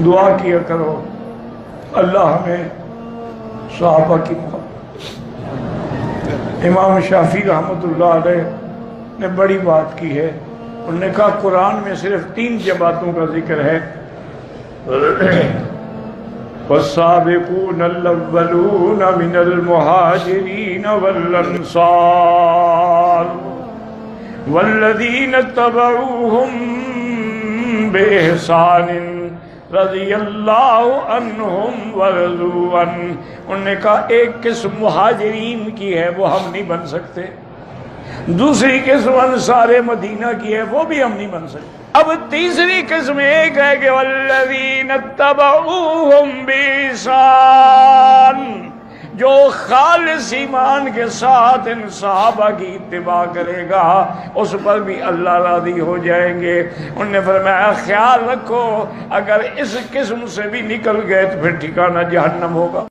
دعا کیا کرو اللہ ہمیں صحابہ کی محبت۔ امام شافعی رحمۃ اللہ علیہ نے بڑی بات کی ہے، انہوں نے کہا قرآن میں صرف 3 جماعتوں کا ذکر ہے، والسابقون الاولون من المہاجرین والانصار والذین اتبعوہم بإحسان رضی اللہ عنہم ورضوا عنہ۔ انہوں نے کہا ایک قسم مہاجرین کی ہے، وہ ہم نہیں بن سکتے، دوسری قسم انصار مدینہ کی ہے، وہ بھی ہم نہیں بن سکتے، اب تیسری قسم ایک ہے کہ والذین اتبعوہم بإحسان، جو خالص ایمان کے ساتھ ان صحابہ کی اتباع کرے گا اس پر بھی اللہ راضی ہو جائیں گے۔ انہوں نے فرمایا خیال رکھو اگر اس قسم سے بھی نکل گئے تو پھر ٹھکانہ جہنم ہوگا۔